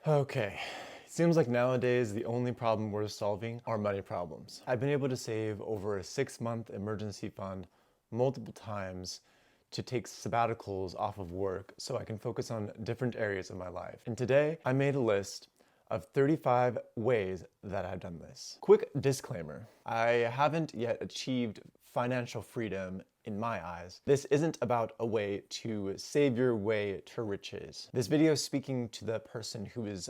Okay, it seems like nowadays the only problem we're solving are money problems. I've been able to save over a 6-month emergency fund multiple times to take sabbaticals off of work so I can focus on different areas of my life. And today I made a list of 35 ways that I've done this. Quick disclaimer, I haven't yet achieved financial freedom in my eyes. This isn't about a way to save your way to riches. This video is speaking to the person who is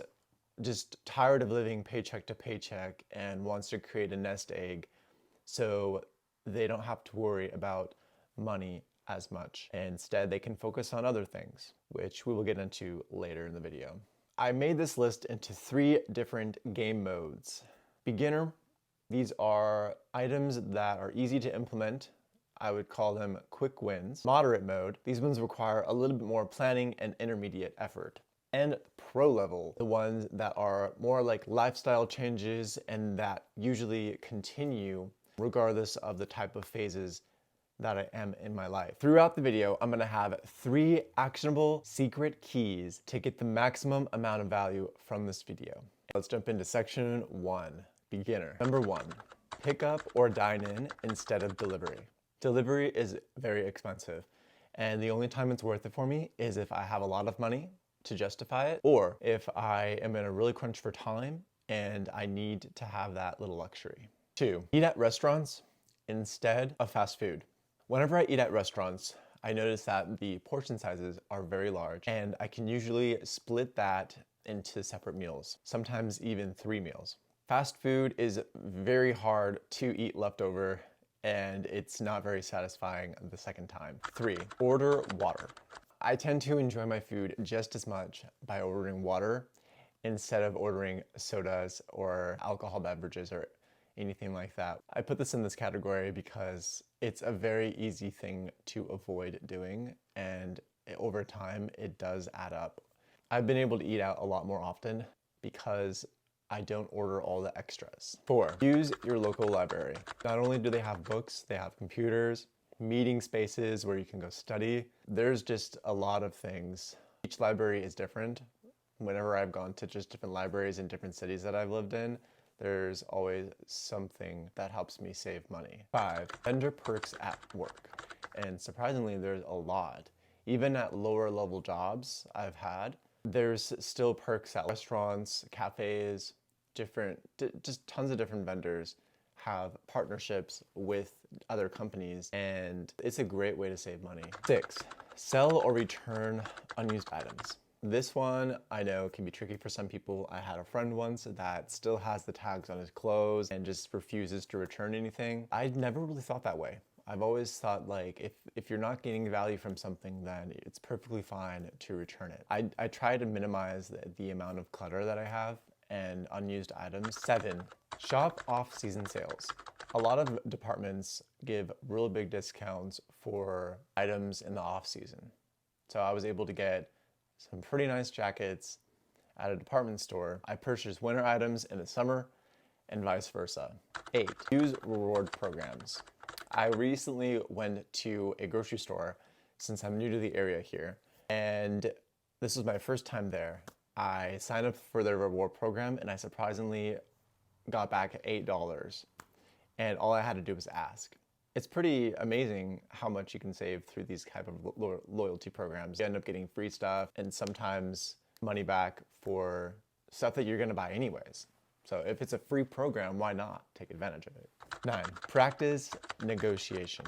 just tired of living paycheck to paycheck and wants to create a nest egg so they don't have to worry about money as much. Instead, they can focus on other things, which we will get into later in the video. I made this list into 3 different game modes. Beginner, these are items that are easy to implement. I would call them quick wins. Moderate mode, these ones require a little bit more planning and intermediate effort. And pro level, the ones that are more like lifestyle changes and that usually continue regardless of the type of phases that I am in my life. Throughout the video, I'm gonna have 3 actionable secret keys to get the maximum amount of value from this video. Let's jump into section 1, beginner. Number 1, pick up or dine in instead of delivery. Delivery is very expensive, and the only time it's worth it for me is if I have a lot of money to justify it, or if I am in a really crunch for time and I need to have that little luxury. 2, eat at restaurants instead of fast food. Whenever I eat at restaurants, I notice that the portion sizes are very large and I can usually split that into separate meals, sometimes even 3 meals. Fast food is very hard to eat leftover and it's not very satisfying the second time. 3, order water. I tend to enjoy my food just as much by ordering water instead of ordering sodas or alcohol beverages or anything like that. I put this in this category because it's a very easy thing to avoid doing, and over time it does add up. I've been able to eat out a lot more often because I don't order all the extras. 4, use your local library. Not only do they have books, they have computers, meeting spaces where you can go study. There's just a lot of things. Each library is different. Whenever I've gone to just different libraries in different cities that I've lived in, there's always something that helps me save money. 5, vendor perks at work. And surprisingly, there's a lot. Even at lower level jobs I've had, there's still perks at restaurants, cafes, just tons of different vendors have partnerships with other companies, and it's a great way to save money. 6, sell or return unused items. This one I know can be tricky for some people. I had a friend once that still has the tags on his clothes and just refuses to return anything. I never really thought that way. I've always thought like if you're not getting value from something, then it's perfectly fine to return it. I try to minimize the amount of clutter that I have and unused items. 7, shop off-season sales. A lot of departments give real big discounts for items in the off-season. So I was able to get some pretty nice jackets at a department store. I purchased winter items in the summer and vice versa. 8, use reward programs. I recently went to a grocery store since I'm new to the area here, and this was my first time there. I signed up for their reward program and I surprisingly got back $8, and all I had to do was ask. It's pretty amazing how much you can save through these type of loyalty programs. You end up getting free stuff and sometimes money back for stuff that you're gonna buy anyways. So if it's a free program, why not take advantage of it? 9, practice negotiation.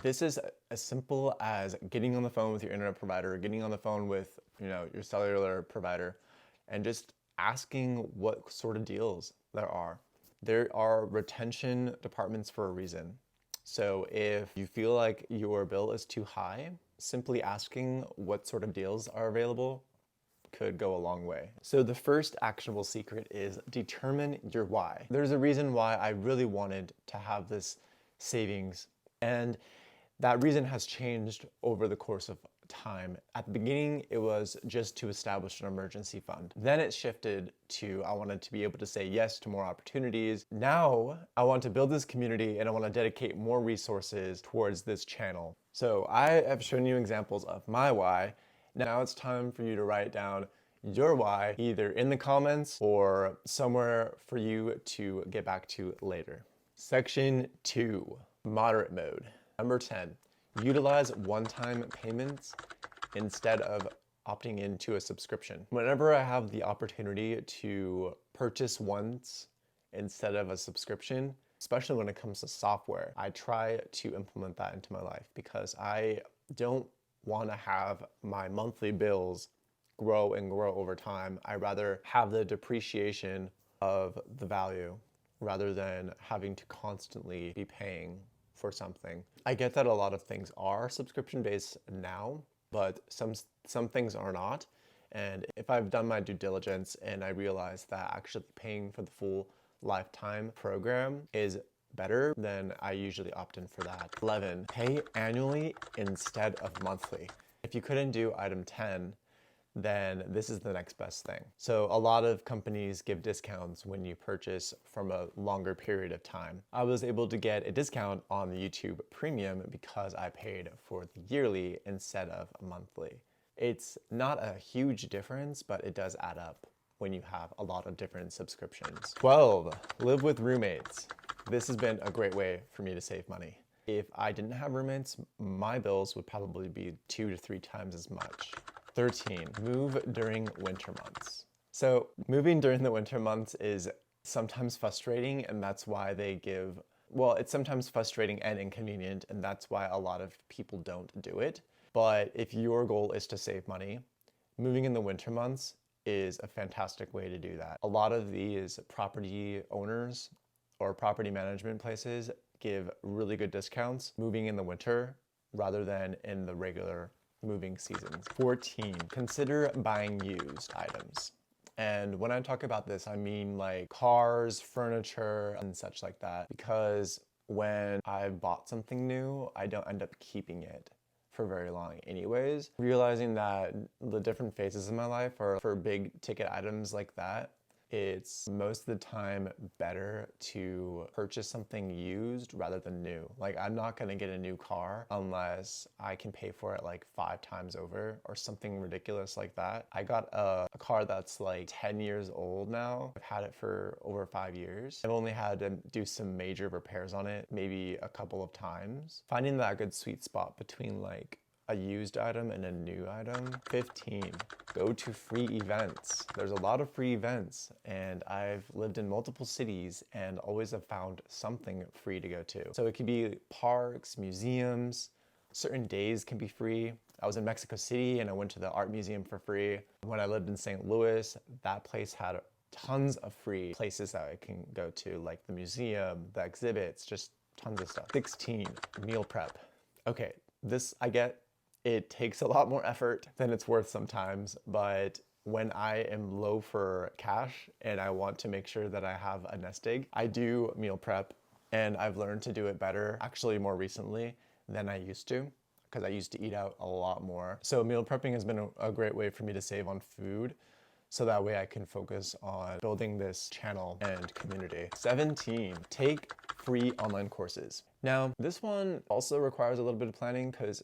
This is as simple as getting on the phone with your internet provider, getting on the phone with your cellular provider, and just asking what sort of deals there are. There are retention departments for a reason. So if you feel like your bill is too high, simply asking what sort of deals are available could go a long way. So the first actionable secret is determine your why. There's a reason why I really wanted to have this savings, and that reason has changed over the course of time. At the beginning, it was just to establish an emergency fund. Then it shifted to I wanted to be able to say yes to more opportunities. Now I want to build this community and I want to dedicate more resources towards this channel. So I have shown you examples of my why. Now it's time for you to write down your why either in the comments or somewhere for you to get back to later. Section 2, moderate mode. Number 10, utilize one-time payments instead of opting into a subscription. Whenever I have the opportunity to purchase once instead of a subscription, especially when it comes to software, I try to implement that into my life because I don't want to have my monthly bills grow and grow over time. I rather have the depreciation of the value rather than having to constantly be paying for something. I get that a lot of things are subscription based now, but some things are not. And if I've done my due diligence and I realize that actually paying for the full lifetime program is better, then I usually opt in for that. 11, pay annually instead of monthly. If you couldn't do item 10, then this is the next best thing. So a lot of companies give discounts when you purchase from a longer period of time. I was able to get a discount on the YouTube Premium because I paid for the yearly instead of monthly. It's not a huge difference, but it does add up when you have a lot of different subscriptions. 12, live with roommates. This has been a great way for me to save money. If I didn't have roommates, my bills would probably be 2 to 3 times as much. 13, move during winter months. So moving during the winter months is sometimes frustrating, and that's why it's sometimes frustrating and inconvenient, and that's why a lot of people don't do it. But if your goal is to save money, moving in the winter months is a fantastic way to do that. A lot of these property owners or property management places give really good discounts moving in the winter rather than in the regular moving seasons. 14, consider buying used items. And when I talk about this, I mean like cars, furniture, and such like that, because when I've bought something new, I don't end up keeping it for very long anyways. Realizing that the different phases of my life are for big ticket items like that, it's most of the time better to purchase something used rather than new. Like, I'm not gonna get a new car unless I can pay for it like 5 times over or something ridiculous like that. I got a car that's like 10 years old now. I've had it for over 5 years. I've only had to do some major repairs on it, maybe a couple of times. Finding that good sweet spot between like a used item and a new item. 15, go to free events. There's a lot of free events, and I've lived in multiple cities and always have found something free to go to. So it could be parks, museums, certain days can be free. I was in Mexico City and I went to the art museum for free. When I lived in St. Louis, that place had tons of free places that I can go to, like the museum, the exhibits, just tons of stuff. 16, meal prep. Okay, this I get. It takes a lot more effort than it's worth sometimes, but when I am low for cash and I want to make sure that I have a nest egg, I do meal prep, and I've learned to do it better, actually more recently than I used to, because I used to eat out a lot more. So meal prepping has been a great way for me to save on food, so that way I can focus on building this channel and community. 17, take free online courses. Now, this one also requires a little bit of planning because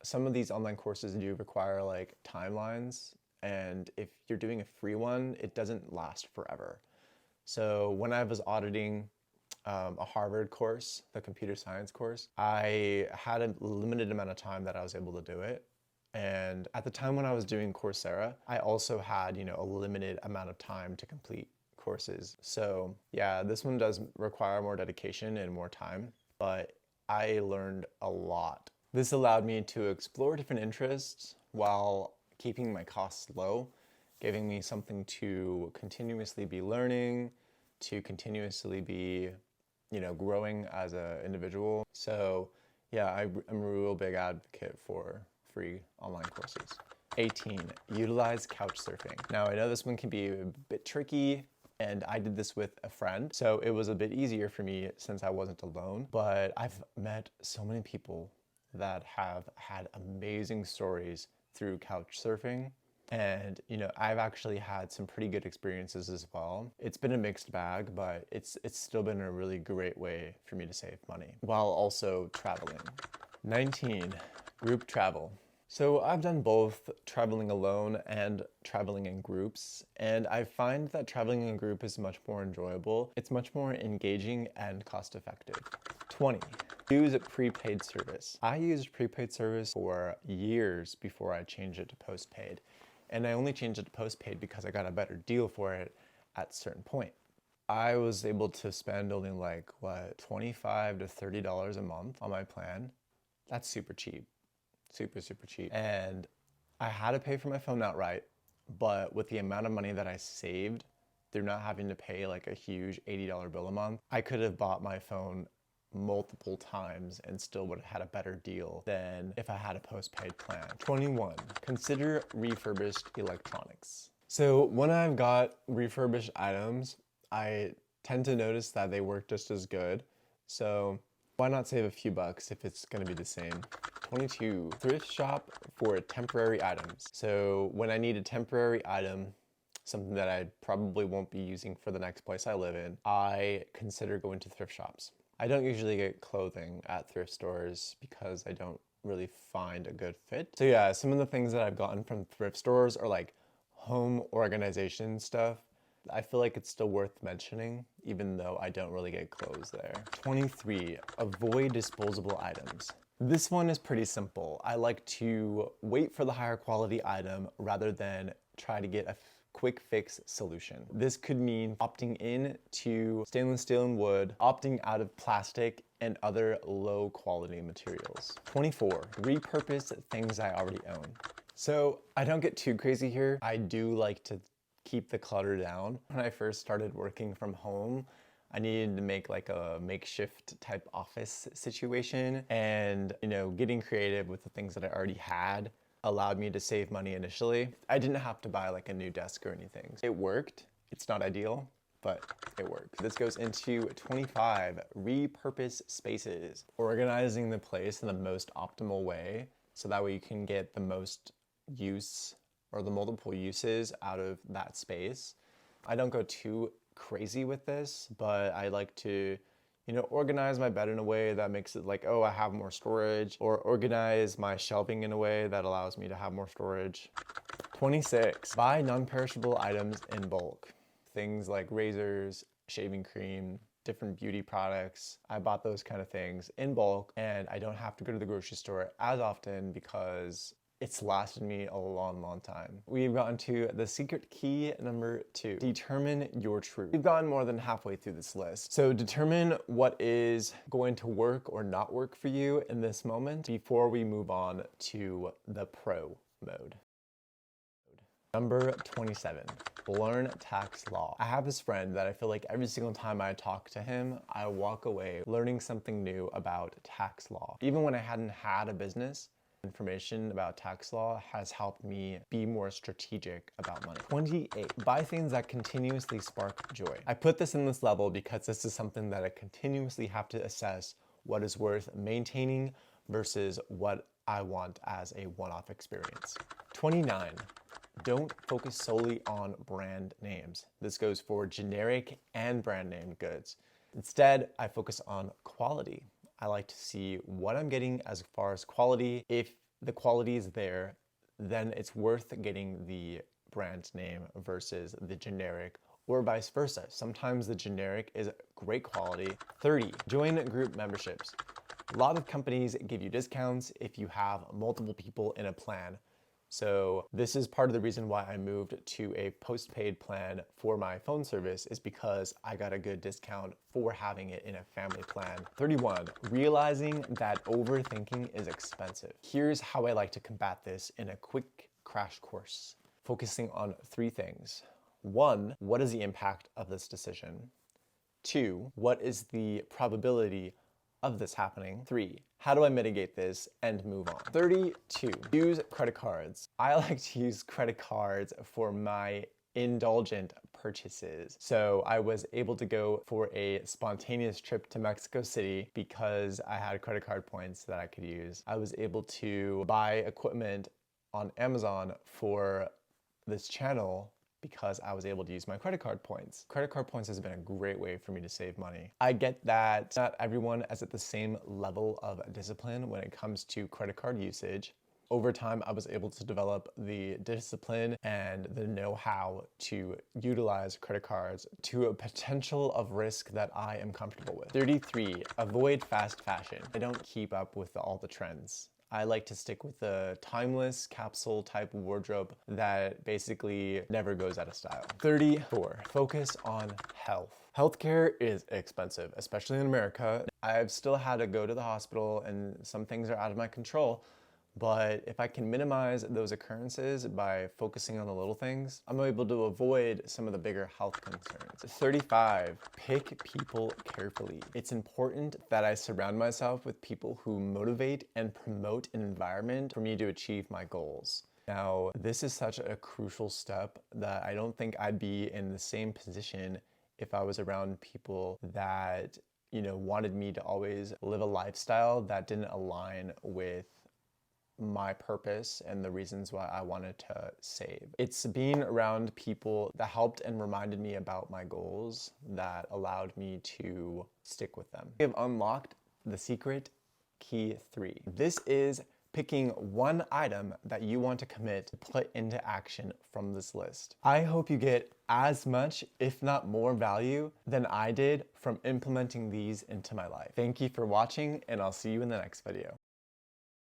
some of these online courses do require like timelines, and if you're doing a free one, it doesn't last forever. So when I was auditing a Harvard course, the computer science course, I had a limited amount of time that I was able to do it. And at the time when I was doing Coursera, I also had, a limited amount of time to complete courses. So yeah, this one does require more dedication and more time, but I learned a lot. This allowed me to explore different interests while keeping my costs low, giving me something to continuously be learning, to continuously be, growing as an individual. So yeah, I'm a real big advocate for free online courses. 18, utilize couch surfing. Now I know this one can be a bit tricky, and I did this with a friend, so it was a bit easier for me since I wasn't alone, but I've met so many people that have had amazing stories through couch surfing. And, I've actually had some pretty good experiences as well. It's been a mixed bag, but it's still been a really great way for me to save money while also traveling. 19, group travel. So I've done both traveling alone and traveling in groups, and I find that traveling in a group is much more enjoyable. It's much more engaging and cost effective. 20. Use a prepaid service. I used prepaid service for years before I changed it to postpaid, and I only changed it to postpaid because I got a better deal for it at a certain point. I was able to spend only like, $25 to $30 a month on my plan. That's super cheap. Super cheap. And I had to pay for my phone outright, but with the amount of money that I saved through not having to pay like a huge $80 bill a month, I could have bought my phone multiple times and still would have had a better deal than if I had a postpaid plan. 21, consider refurbished electronics. So when I've got refurbished items, I tend to notice that they work just as good. So why not save a few bucks if it's gonna be the same? 22, thrift shop for temporary items. So when I need a temporary item, something that I probably won't be using for the next place I live in, I consider going to thrift shops. I don't usually get clothing at thrift stores because I don't really find a good fit. So yeah, some of the things that I've gotten from thrift stores are like home organization stuff. I feel like it's still worth mentioning, even though I don't really get clothes there. 23, avoid disposable items. This one is pretty simple. I like to wait for the higher quality item rather than try to get a quick fix solution. This could mean opting in to stainless steel and wood, opting out of plastic and other low quality materials. 24, repurpose things I already own. So I don't get too crazy here. I do like to keep the clutter down. When I first started working from home, I needed to make like a makeshift type office situation, and getting creative with the things that I already had allowed me to save money initially. I didn't have to buy like a new desk or anything. It worked. It's not ideal, but it worked. This goes into 25, repurpose spaces. Organizing the place in the most optimal way so that way you can get the most use or the multiple uses out of that space. I don't go too crazy with this, but I like to, organize my bed in a way that makes it like, oh, I have more storage, or organize my shelving in a way that allows me to have more storage. 26, buy non-perishable items in bulk. Things like razors, shaving cream, different beauty products. I bought those kind of things in bulk, and I don't have to go to the grocery store as often because it's lasted me a long time. We've gotten to the secret key number 2, determine your truth. We've gotten more than halfway through this list. So determine what is going to work or not work for you in this moment before we move on to the pro mode. Number 27, learn tax law. I have this friend that I feel like every single time I talk to him, I walk away learning something new about tax law. Even when I hadn't had a business, information about tax law has helped me be more strategic about money. 28, buy things that continuously spark joy. I put this in this level because this is something that I continuously have to assess what is worth maintaining versus what I want as a one-off experience. 29, don't focus solely on brand names. This goes for generic and brand name goods. Instead, I focus on quality. I like to see what I'm getting as far as quality. If the quality is there, then it's worth getting the brand name versus the generic, or vice versa. Sometimes the generic is great quality. 30, join group memberships. A lot of companies give you discounts if you have multiple people in a plan. So this is part of the reason why I moved to a postpaid plan for my phone service, is because I got a good discount for having it in a family plan. 31, realizing that overthinking is expensive. Here's how I like to combat this in a quick crash course, focusing on 3 things. 1, what is the impact of this decision? 2, what is the probability of this happening? 3, how do I mitigate this and move on? 32, use credit cards. I like to use credit cards for my indulgent purchases. So I was able to go for a spontaneous trip to Mexico City because I had credit card points that I could use. I was able to buy equipment on Amazon for this channel because I was able to use my credit card points. Credit card points has been a great way for me to save money. I get that not everyone is at the same level of discipline when it comes to credit card usage. Over time, I was able to develop the discipline and the know-how to utilize credit cards to a potential of risk that I am comfortable with. 33, avoid fast fashion. I don't keep up with all the trends. I like to stick with the timeless capsule type wardrobe that basically never goes out of style. 34, focus on health. Healthcare is expensive, especially in America. I've still had to go to the hospital and some things are out of my control, but if I can minimize those occurrences by focusing on the little things, I'm able to avoid some of the bigger health concerns. 35, pick people carefully. It's important that I surround myself with people who motivate and promote an environment for me to achieve my goals. Now, this is such a crucial step that I don't think I'd be in the same position if I was around people that, wanted me to always live a lifestyle that didn't align with my purpose and the reasons why I wanted to save. It's being around people that helped and reminded me about my goals that allowed me to stick with them. We have unlocked the secret key 3. This is picking one item that you want to commit to put into action from this list. I hope you get as much, if not more value than I did from implementing these into my life. Thank you for watching, and I'll see you in the next video.